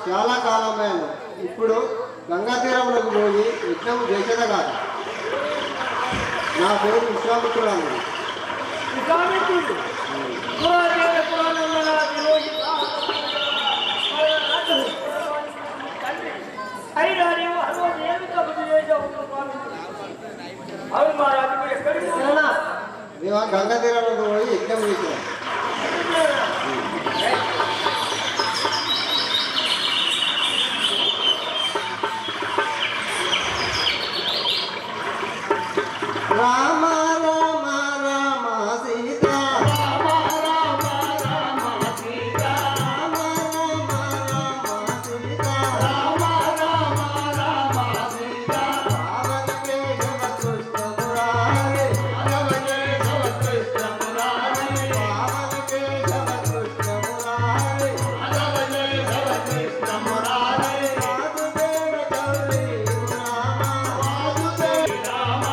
చాలా కాలమైన ఇప్పుడు గంగా తీరంలోకి పోయి యజ్ఞం చేసేదే కాదు. నా పేరు విశ్వామిత్రుడు. మేము గంగా తీరంలోకి పోయి యజ్ఞం చేసినాం. రామ రామ రామ సీత రామ రామ రామ సీత రామ రామ రామ సీత రామ రామ రామ సీత రావణ కేశవ కృష్ణ మురారి రావణ కేశవ కృష్ణ మురారి రావణ కేశవ కృష్ణ మురారి రావణ కేశవ కృష్ణ మురారి వాసుదేవ గౌరీ రామ వాసుదేవ రామ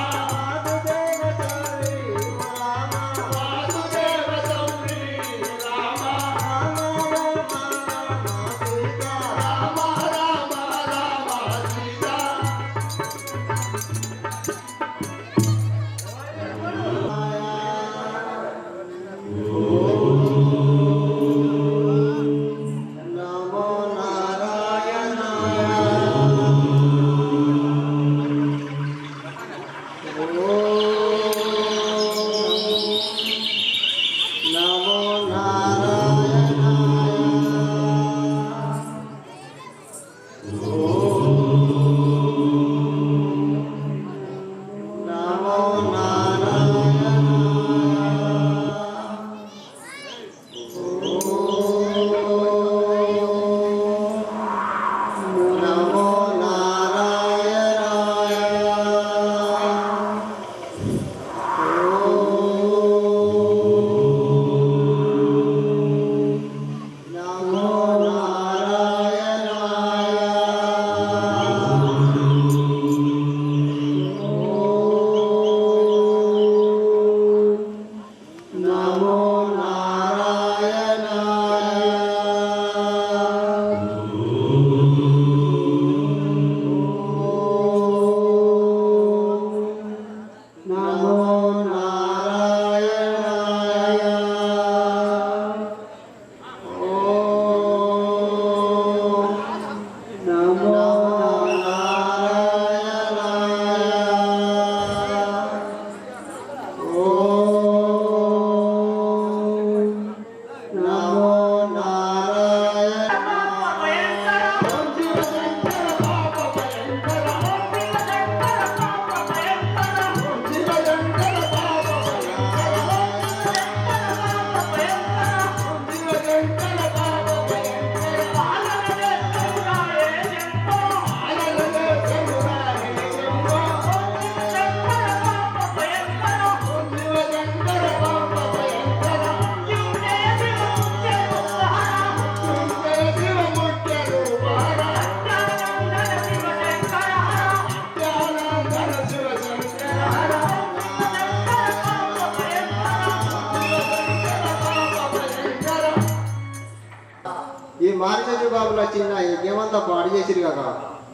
మారిచు బాబుల చిన్న యజ్ఞమంతా పాడు చేసిరు కదా,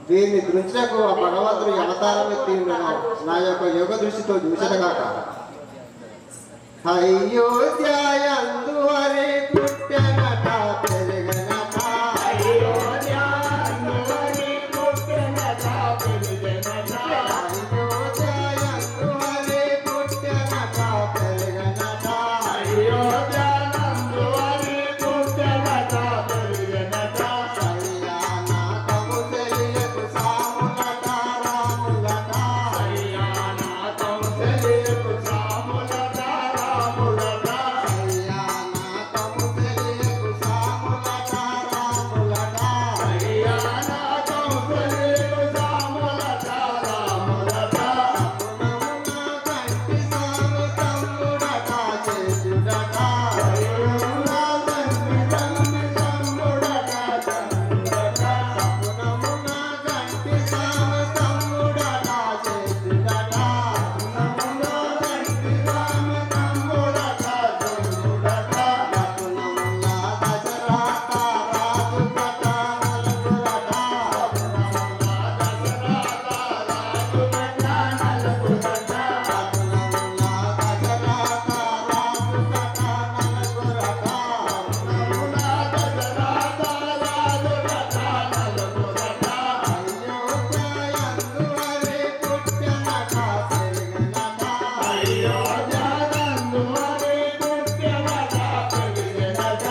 వీరిని దృష్టిలకు ఆ భగవంతుడు అవతారం ఎత్తి ఉండను నా యొక్క యోగ దృష్టితో చూసటగాక. అయోధ్యందు హరి పుట్టెనట పెరిగనట, అయోధ్యందు హరి పుట్టెనట పెరిగనట, అయోధ్యందు హరి పుట్టెనట పెరిగనట, అయోధ్యందు హరి పుట్టెనట పెరిగనట. సయ్యానా తము తెలియకు సాములట రాములట, సయ్యానా తము తెలియకు సాములట రాములట, సయ్యానా తము తెలియకు సాములట రాములట, సయ్యానా తము తెలియకు సాములట రాములట. సపునమున కంటి సాము తమ్ముడట చేతుడట, సపునమున కంటి సాము తమ్ముడట చేతుడట, సపునమున కంటి సాము తమ్ముడట చేతుడట, సపునమున దశరథ రాజు కట నలుగురట, సపునమున దశరథ రాజు కట నలుగురట, సపునమున దశరథ రాజు కట నలుగురట, సపునమున దశరథ రాజు కట నలుగురట. అయోధ్యందు హరి పుట్టెనట పెరిగనట, అయోధ్యందు హరి పుట్టెనట పెరిగనట.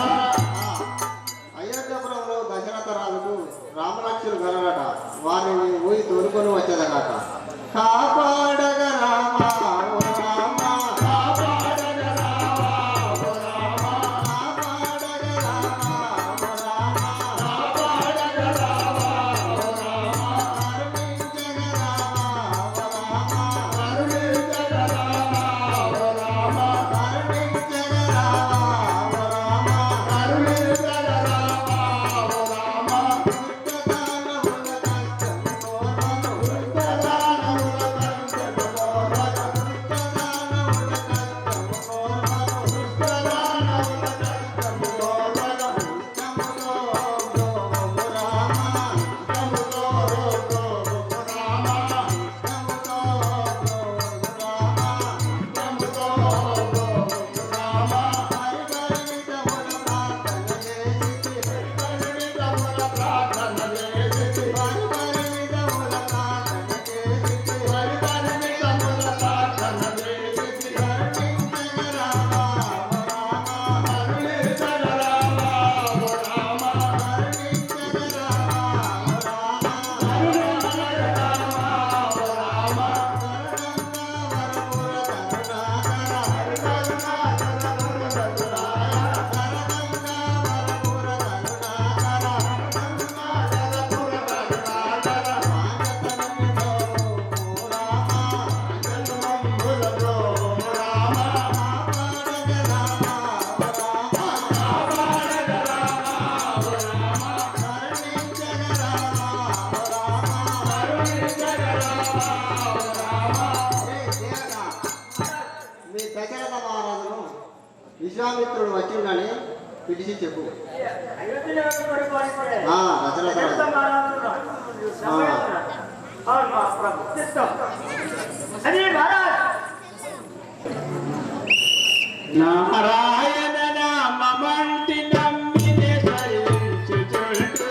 అయోధ్యపురంలో దశరథ రాజుకు రామలక్ష్మణులు గలరట, వారిని ఊరి తోలుకొని వచ్చేదగాక. కాపాడగ రామ ఓ రామ, కాపాడగ రామ ఓ రామ, కాపాడగ రామ ఓ రామ, కాపాడగ రామ ఓ రామ, కరుణించగ రామ ఓ రామ, కరుణించగ రామ ఓ రామ, కరుణించగ రామ ఓ రామ, కరుణించగ రామ ఓ రామ. ఉత్తదానముల కష్టము కోరను, ఉత్తదానముల కష్టము కోరను, ఉత్తదానముల కష్టము కోరను, ఉత్తదానముల కష్టము కోరను. ఇష్టముతో బ్రోము రామ, ఇష్టముతో బ్రోము రామ, ఇష్టముతో బ్రోము రామ, ఇష్టముతో బ్రోము రామ. పరిపరిమితముల ప్రార్థన చేసి, పరిపరిమితముల ప్రార్థన చేసి, పరిపరిమితముల ప్రార్థన చేసి, పరిపరిమితముల ప్రార్థన చేసి, కరుణించగ రామ ఓ రామ, కరుణించగ రామ ఓ రామ, కరుణించగ రామ ఓ రామ, కరుణించగ రామ ఓ రామ. మీ దశరథ మహారాజును విశ్వామిత్రుడు వచ్చిండని పిలిచి చెప్పు. దశరథ నారాయణ నామమంటి నమ్మినే సరించుచుండు,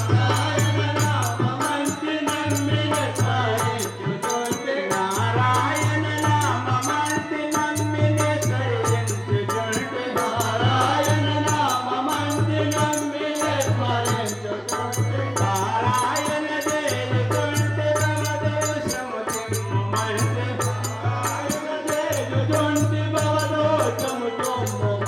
నారాయణ నామమంటి నమ్మినే సరించుచుండు, నారాయణ నామమంటి నమ్మినే సరించుచుండు, నారాయణ నామమంటి నమ్మినే సరించుచుండు, నారాయణ దేలుతుంటే భవదోషము తిమ్మంటే, నారాయణ దేలుతుంటే భవదోషము తిమ్మంటే.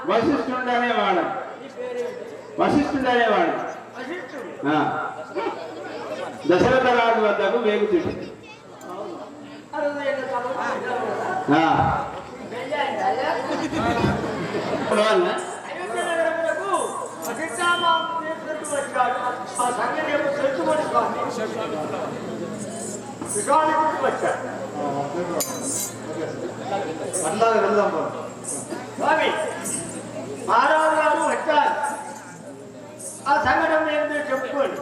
వశిష్ఠుడు అనేవాడు. వశిష్ఠుడు అనేవాడు దశరథ రాజు వద్దకు వేగుచుడు. అట్లాగే వెళ్దాం స్వామి మహారాజు గారు వచ్చారు. ఆ సంఘటన ఏంటో చెప్పుకోండి.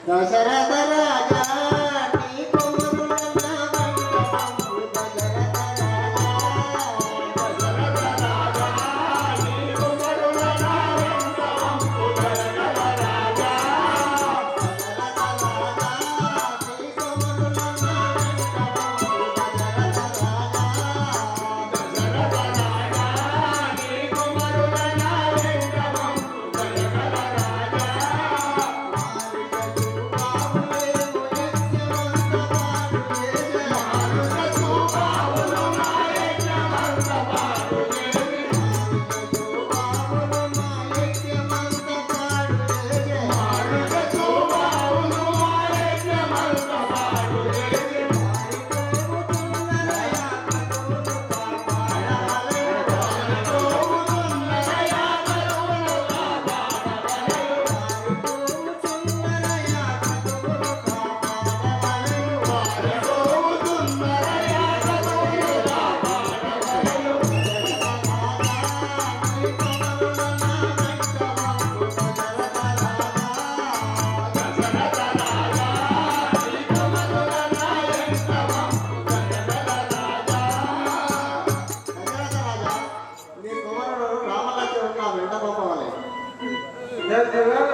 దశరథ రాజా నీ కొమ్ములున్న మంటపము దశరథ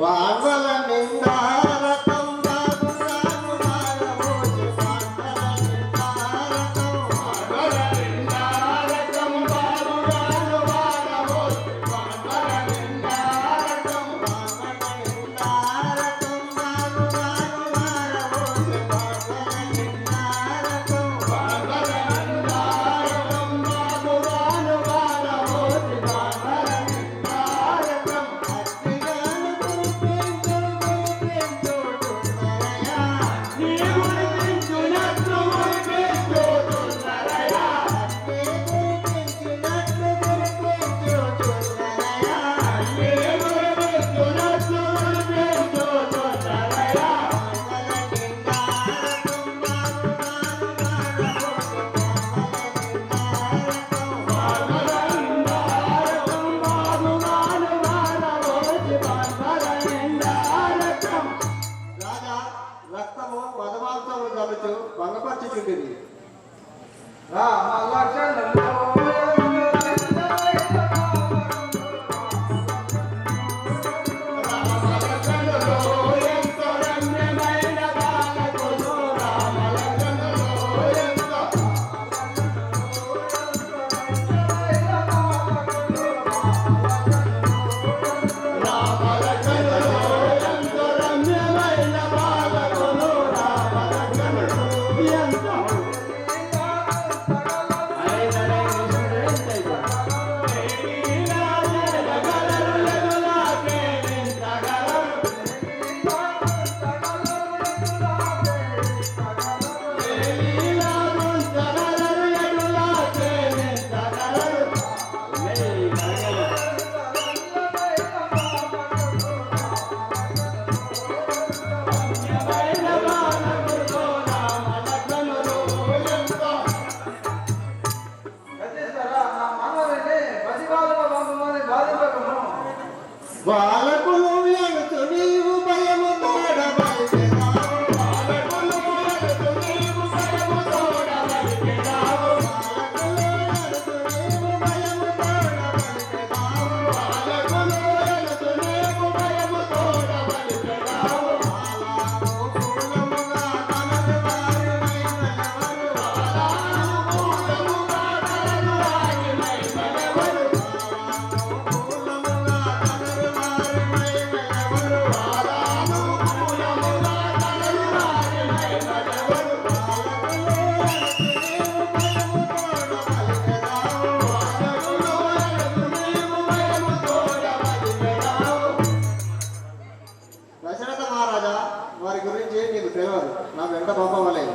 వానల నిందారకం బాగురాను మానవోజు వానల నిందారకం బాలకులు ఎడుతు నీవు భయము తోడబలికెదావు బాలకులు ఎడుతు నీవు భయము తోడబలికెదావు బాలకులు ఎడుతు నీవు భయము తోడబలికెదావు బాలకులు ఎడుతు నీవు భయము తోడబలికెదావు బాలాను పూలముగా తనదు వారి మైమలెవరు బాలాను పూలముగా తనదు వారి మైమలెవరు దశరథ మహారాజా వారి గురించి నీకు తెలియదు నా వెంట పంపవలేదు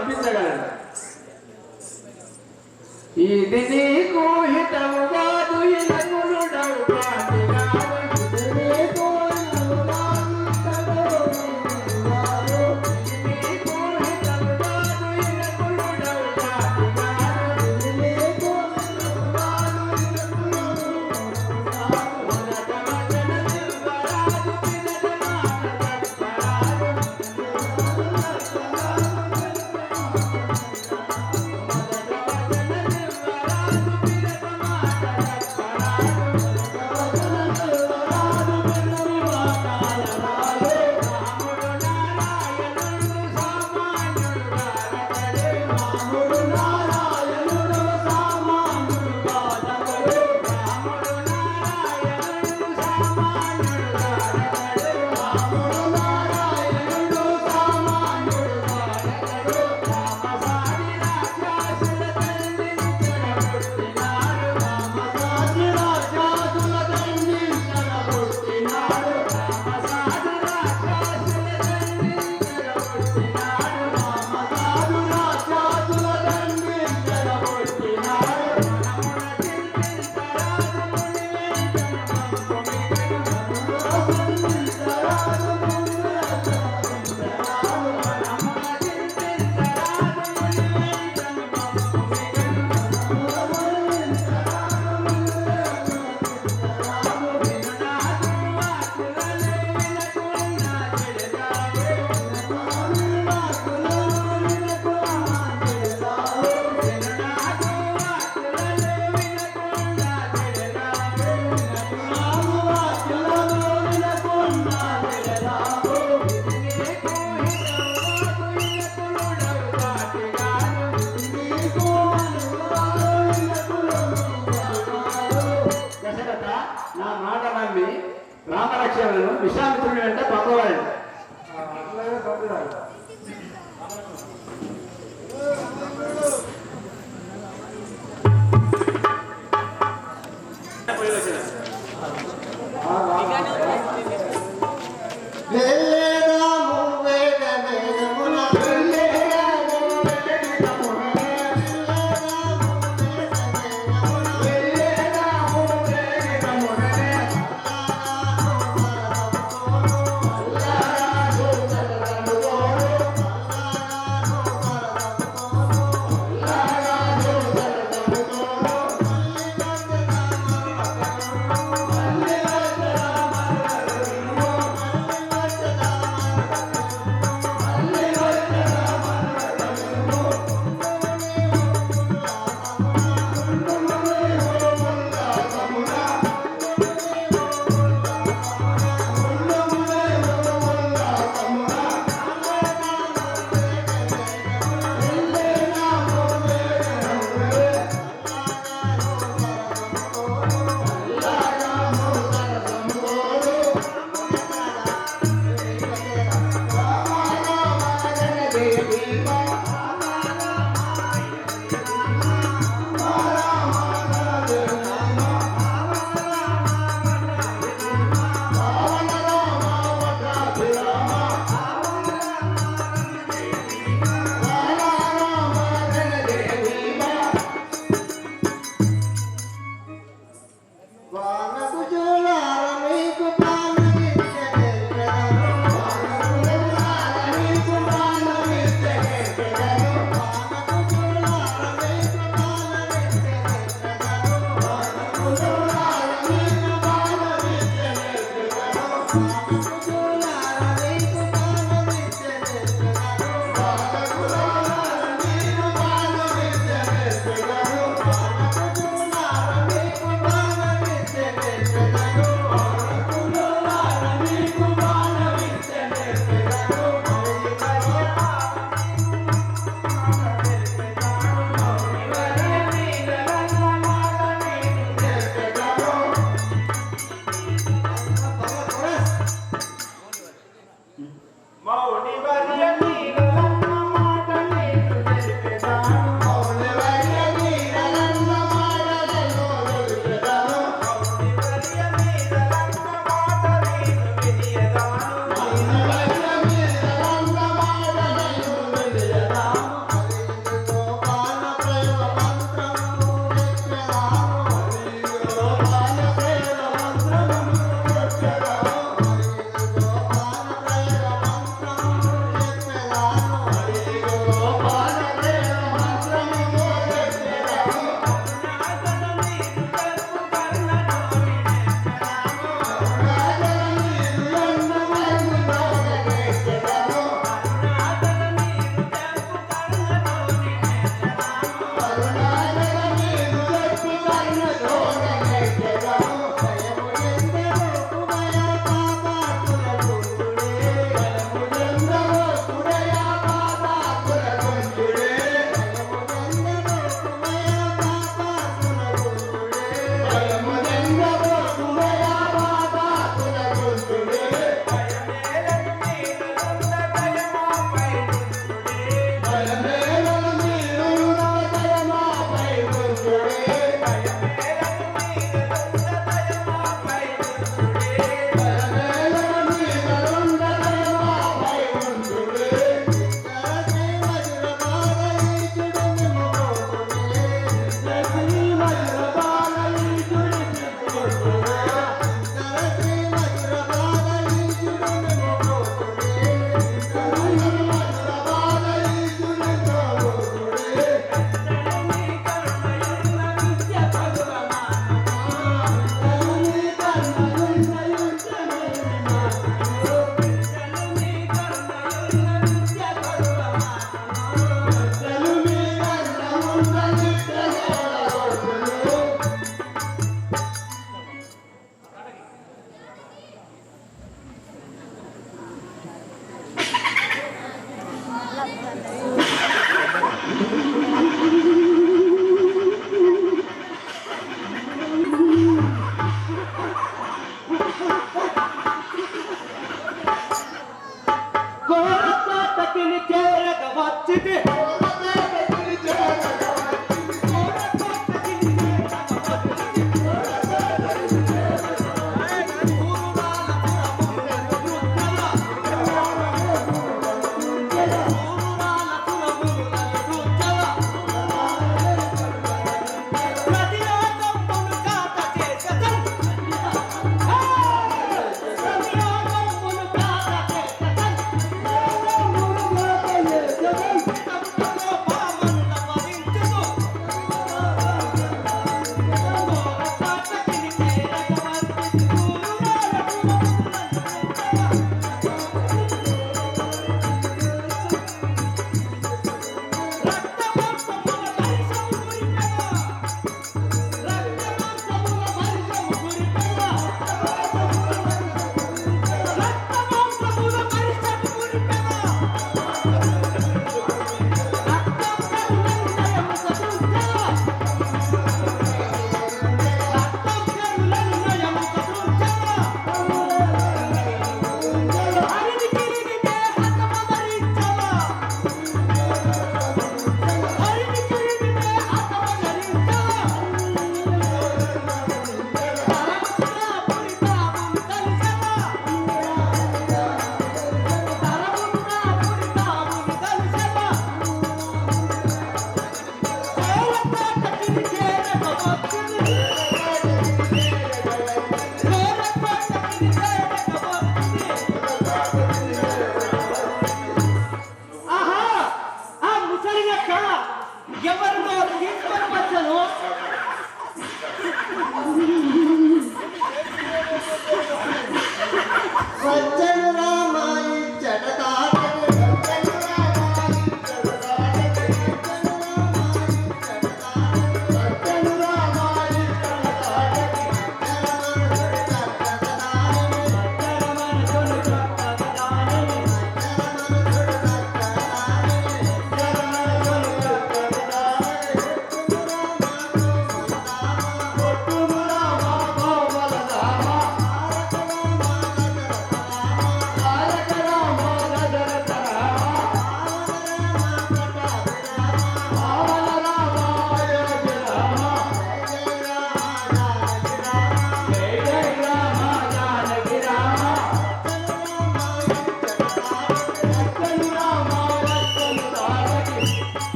పంపించగలను. ఇది నీకు హితము కాదు, ఇనకులుడవు పాటి కాదు. ఇది నీకు హితము కాదు, నీకు హితము కాదు, ఇనకులుడవు పాటి కాదు. ఇది నీకు హితము కాదు, ఇనకులుడవు కాదు. మొదట వచన దివ్వరాదు, పిదట మాట తప్పరాదు. నా మాట నమ్మి రామలక్ష్మణులను విశ్వామిత్రుని వెంట పంపవాడు.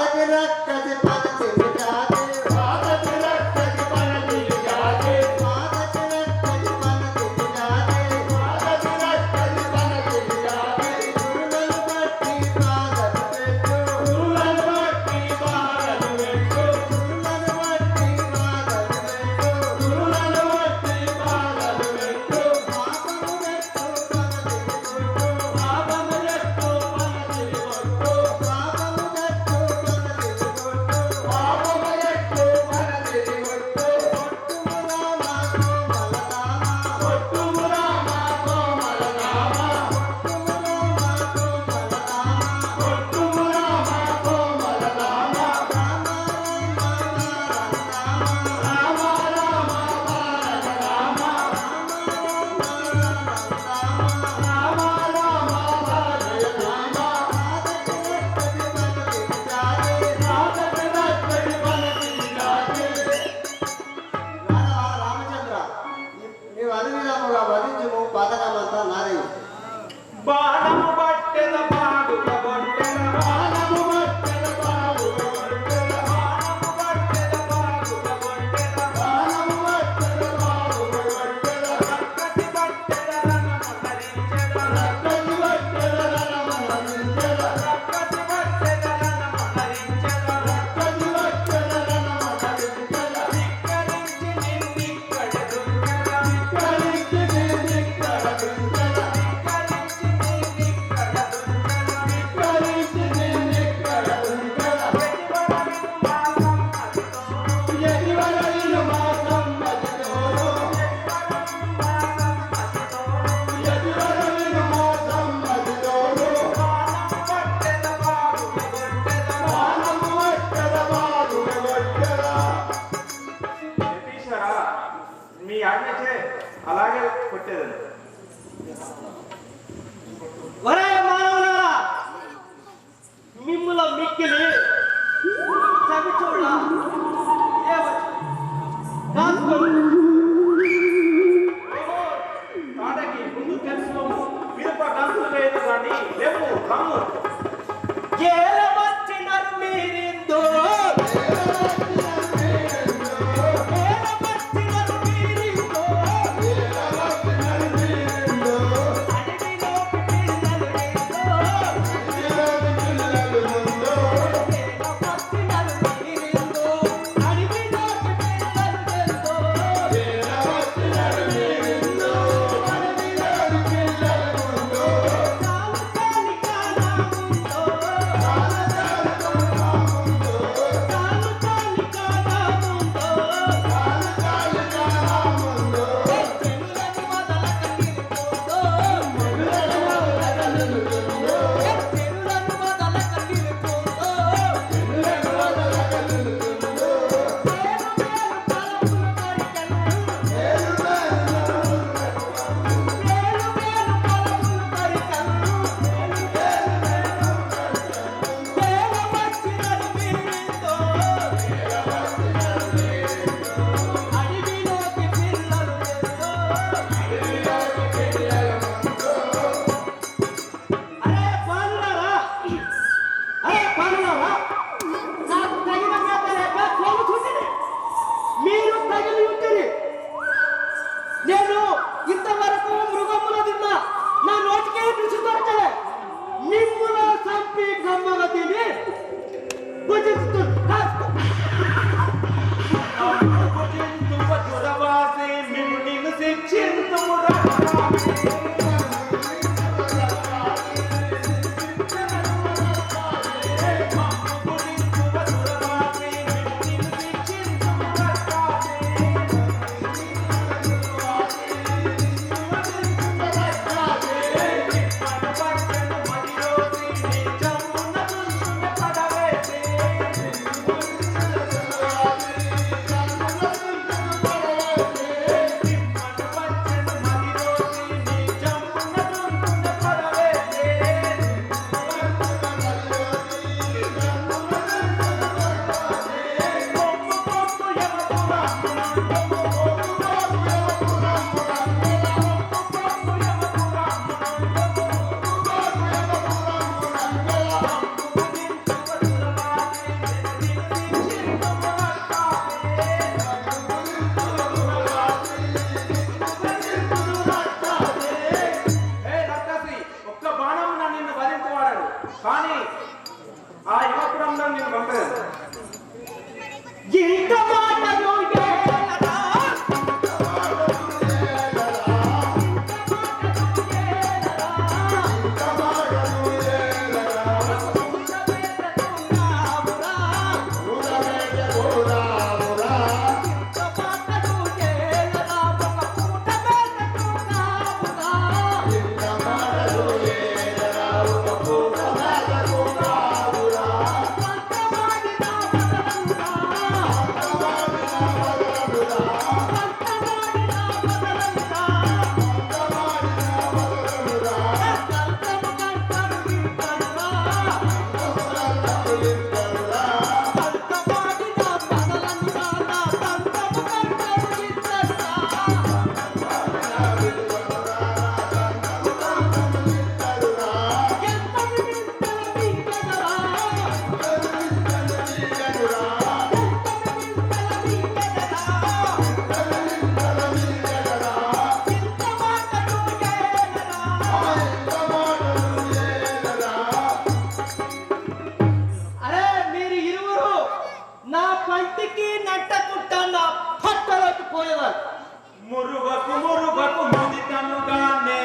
పాదకి రక్కసి పనసి జాతి పాదకి రక్కసి పనసి జాతి పాదకి రక్కసి పనసి జాతి పాదకి రక్కసి పనసి జాతి గురులను బట్టి పాదలు పెట్టు గురులను బట్టి పాదలు పెట్టు గురులను బట్టి పాదలు పెట్టు గురులను బట్టి పాదలు పెట్టు పాపము పెట్టు పనసి కొట్టు పాపము పెట్టు పనసి కొట్టు పాపము పెట్టు పనసి కొట్టు పాపము పెట్టు పనసి కొట్టు కొట్టుము రామ కోమల రామ కొట్టుము రామ కోమల రామ రామ రామ భారత రామ రామ రామ భారత రామ రాధకి రక్కసి పనసి జాతి రామచంద్ర నీవు అనువిధముగా వధించుము పథకమంతా నాది బాణము పట్టెద పాడుల బొట్టెల బాణము పట్టెద బావుల కొట్టెల బాణము పట్టెద పాడుల బొట్టెల బాణము పట్టెద బావుల కొట్టెల రక్కసి పట్టెద రణము ధరించెద రక్కసి పట్టెద రణము ధరించెద రక్కసి పట్టెద రణము ధరించెద రక్కసి పట్టెద రణము ధరించెద ధిక్కరించి నిన్నిక్కడ దుర్గద ధిక్కరించి నిన్నిక్కడ దుర్గద ధిక్కరించి నిన్నిక్కడ దుర్గద ధిక్కరించి నిన్నిక్కడ దుర్గద ఎదివరవిను మా సమ్మతితోను ఎదివరవిను మా సమ్మతితోను బాణము పట్టెద బావుల కొట్టెల యతీశ్వరా, మీ ఆజ్ఞచే అలాగే కొట్టేదని. ఒరే మానవులారా మిమ్ముల మిక్కిలి చవిచూడ తాటకి ముందు తెలుసుకోము విరుప గంతులు లేదు కానీ రేపు రమ్ము ఏలవచ్చినరు మీరిందు ఏలవచ్చినరు మీరిందు పంటికి నట్టకుంటాన్న పట్టలోకి పోయేవారు. మురుగకు మురుగకు ముదితముగానే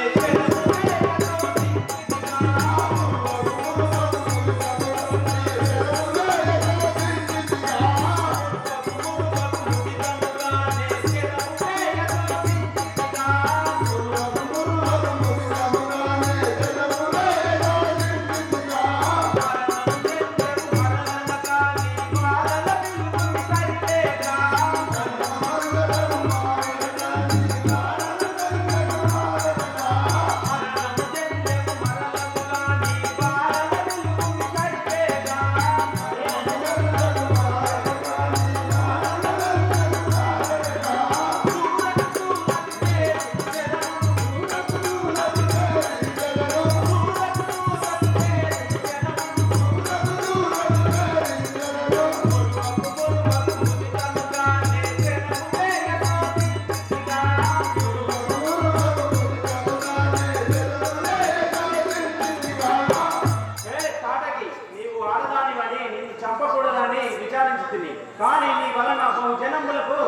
చంపకూడదని విచారించుతుంది. కానీ నీ వలన బహు జనములకు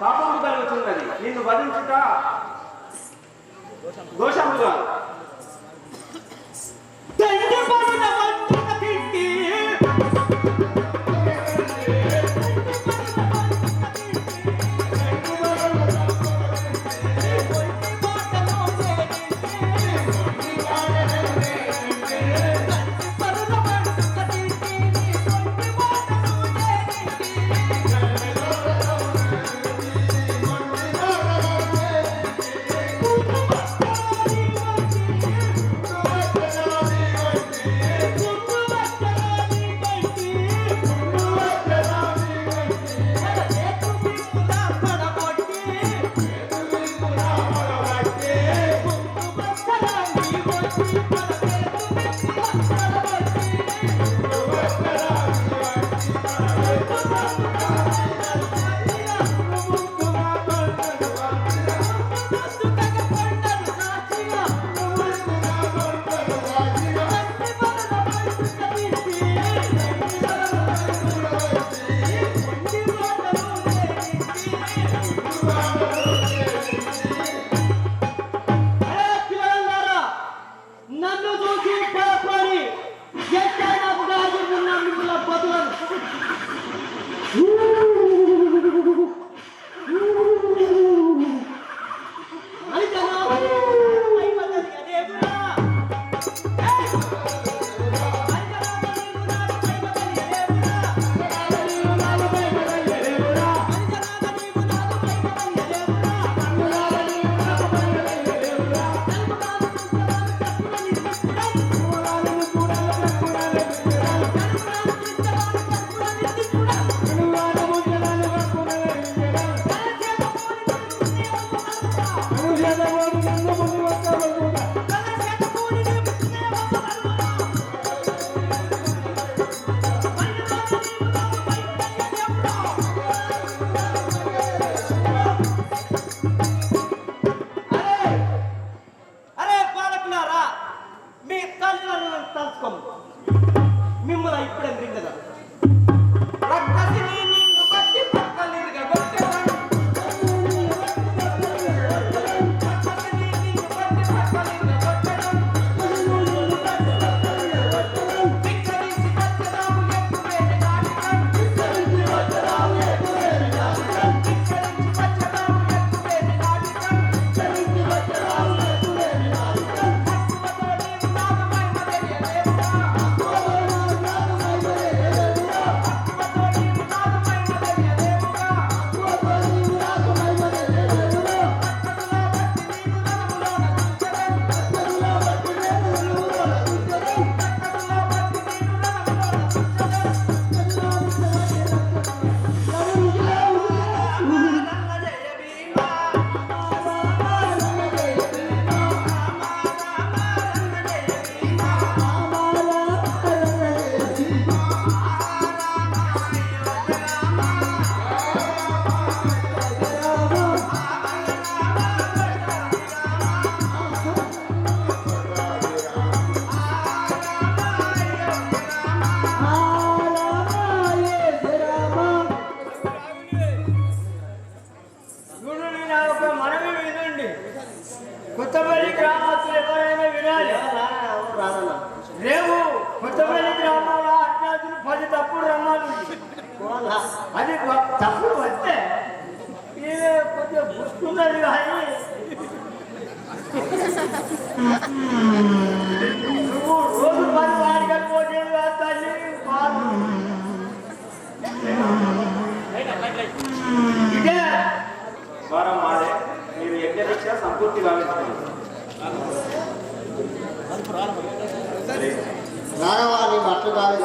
పాపము కలుగుతున్నది. నిన్ను వధించుట దోషముగా తండ్రి పడిన వంటక తిండి అది తప్పుడు వస్తే ఇది కొంచెం పుష్కున్నది కానీ నువ్వు రోజు పని వాడికపోతే తల్లి ఇదే వారం మాదే మీరు యజ్ఞ దీక్ష సంపూర్తి గావించుకున్నారు. నాగవాణి మట్టు కాలి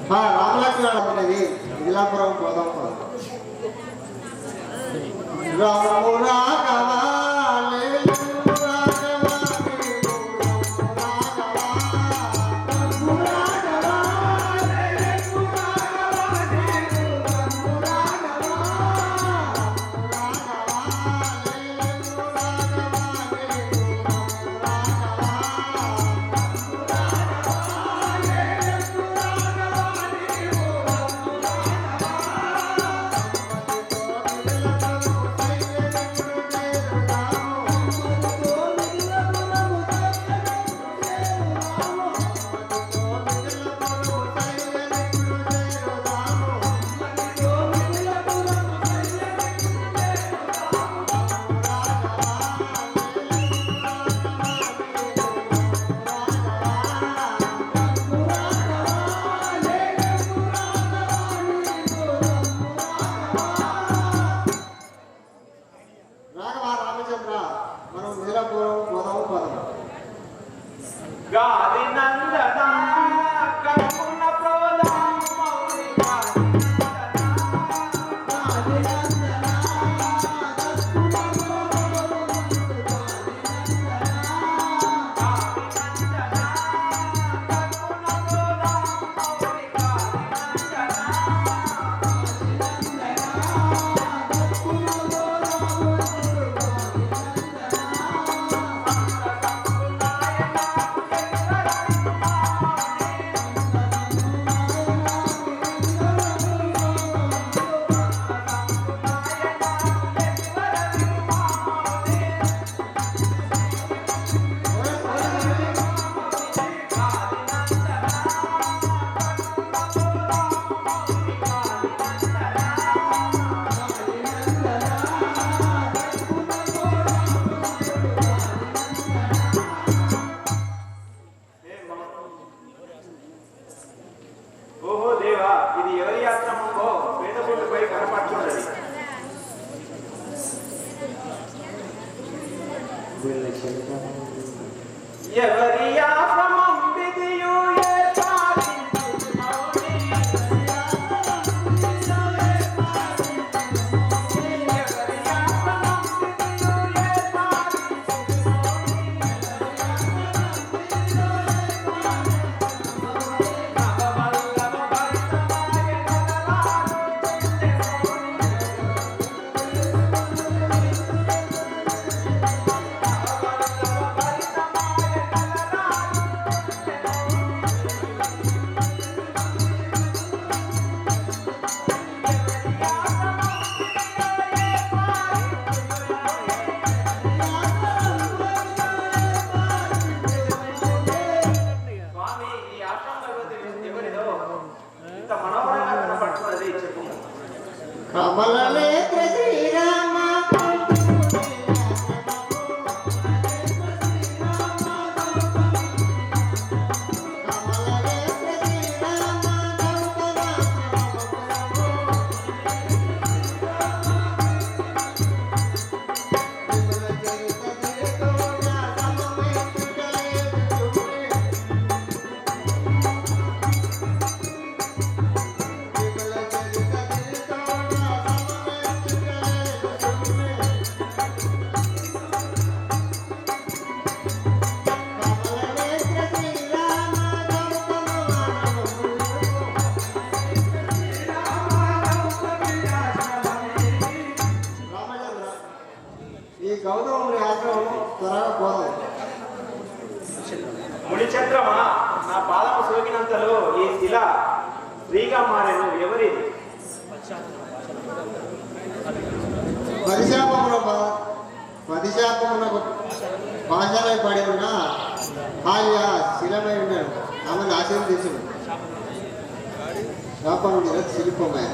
రామలక్ష్మణ అనేది ఇదిలాపురం పోదాం. రాము రాఘవా ఓహో దేవా, ఇది ఎవరి ఆశ్రమంలో పేదపూటపై కనపడుతున్నది. ఎవరి ఆశ్రమం విధియు స్వామి, ఈ ఆశ్రమంలో ఎవరిదో ఇంత మనోహరంగా కనపడుతున్నది చెప్పు. కమలనేత్ర శ్రీరామ ఈ గౌతముని ఆశ్రమం త్వరగా పోదాం. ముడి చక్రమా, నా పాదము సోకినంతలో ఈ శిల స్త్రీగా మారెను. ఎవరిది? పదిశాపమునకు భాషలై పడి ఉన్న హాలియా శిలమై ఉన్నాడు. ఆమెను ఆశీర్వదించు శాపం శిల్పమే.